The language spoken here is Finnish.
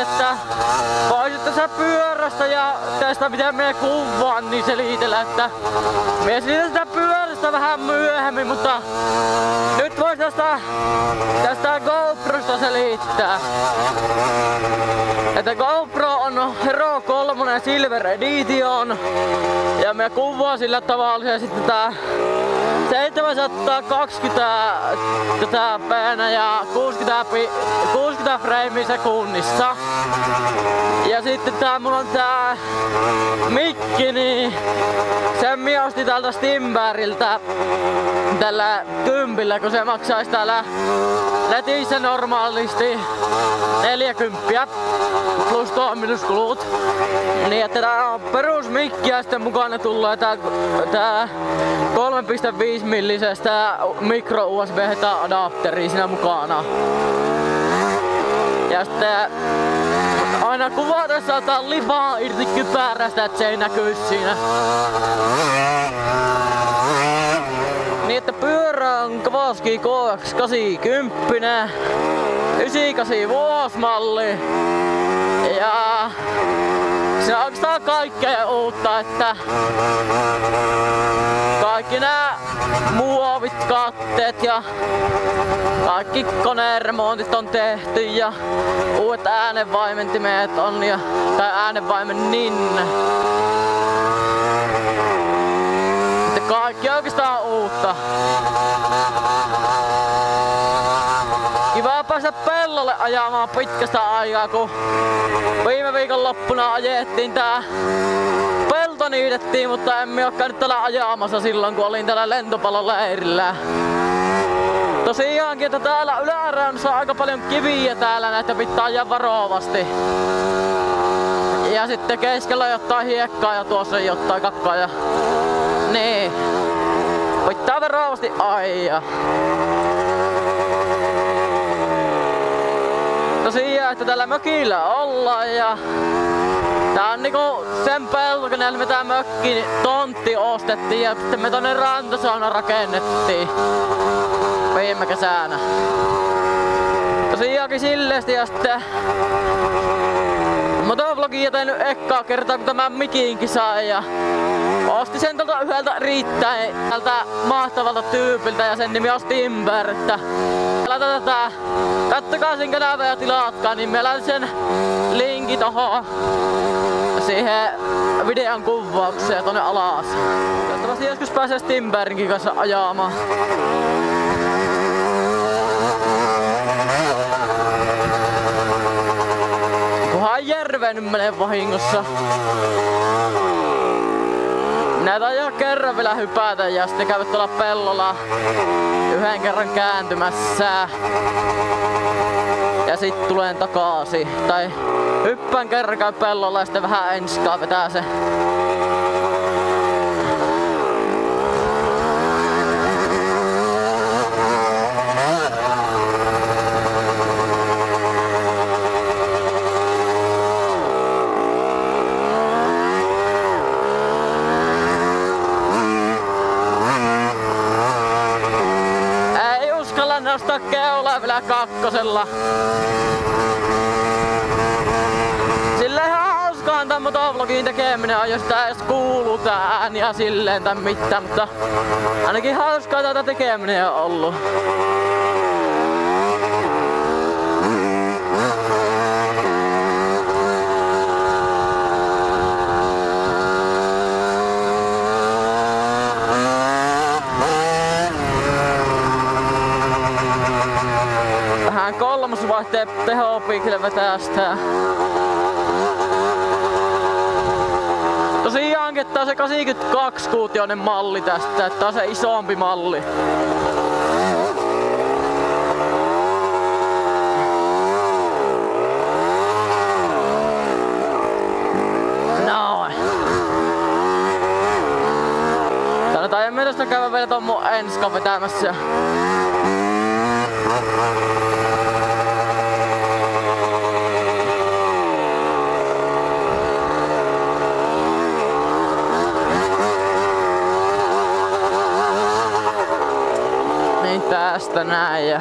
että voisitte sä pyörästä ja tästä mitä me kuvaan, niin selitellä, että me selitän sitä pyörästä vähän myöhemmin, mutta nyt vois tästä GoProsta selittää. Että GoPro on Hero 3 Silver Edition ja me kuvaa sillä tavalla sitten tää 720 tätä päänä ja 60 freimiä sekunnissa. Ja sitten mulla on tää mikki, niin sen minä ostin täältä Stimberiltä tällä kympillä, kun se maksaisi täällä netissä normaalisti 40 plus toimituskulut. Niin että tää on perusmikki ja sitten mukana tulee tää 3.5 millisestä micro USB adapteri siinä mukana. Ja sitten aina kuvatessa otan lipaa irti kypärästä, että se ei näkyy siinä. Niin että pyörä on Kawasaki KX80, 98 vuosimalli. Ja se on oikeastaan kaikkea uutta, että kaikki nää muovit, katteet ja kaikki koneremontit on tehty ja uudet äänenvaimentimet on tai äänenvaimennin. Että kaikki oikeastaan uutta. Kiva päästä pellolle ajamaan pitkästä aikaa, kun viime viikonloppuna ajettiin tää pelto niitettiin, mutta emme oo käynyt täällä ajamassa silloin, kun olin täällä lentopalloleirillä. Tosiaankin, että täällä yläreunassa on aika paljon kiviä täällä, näitä pitää ajaa varovasti. Ja sitten keskellä jotain hiekkaa ja tuossa jotain kakkaa ja niin. Pitää varovasti ajaa. Tosiaan, että täällä mökillä ollaan ja tää on niinku sen pelto, kun me tää mökki tontti ostettiin ja sitten me tonne rantasauna rakennettiin viime kesänä. Tosiaankin silleesti ja sitten motovlogia tehnyt ekkaa kertaa kun tämän mikinkin sai ja ostin sen tältä yhdeltä riittäin tältä mahtavalta tyypiltä ja sen nimi on Stimber, että kattokaa sen kanava ja tilatkaa, niin mä laitan sen linkin tohon siihen videon kuvaukseen tonne alas. Toivottavasti joskus pääsee Stimberinkin kanssa ajamaan. Kunhan järveen nyt menee vahingossa. Näitä ajaa kerran vielä hypätä ja sitten käydä tuolla pellolla yhden kerran kääntymässä. Ja sit tulen takaisin. Tai hyppään kerran käy pellolla ja sitten vähän enskaa vetää se. Nostaa keulaa vielä kakkosella. Sillä ihan hauskaan tän motovlogin tekeminen on, jos tää edes kuuluu tää ääniä silleen tai mitään, mutta ainakin hauskaa tätä tekeminen on ollut. Kolmosvaihteen tehopiikille vetää sitä. Tosiaankin, että tää on se 82-kuutioinen malli tästä, että tää on se isompi malli. Noin. Tänne taidan mielestä käydä vielä ton mun enskan vetämässä. Tästä näin ja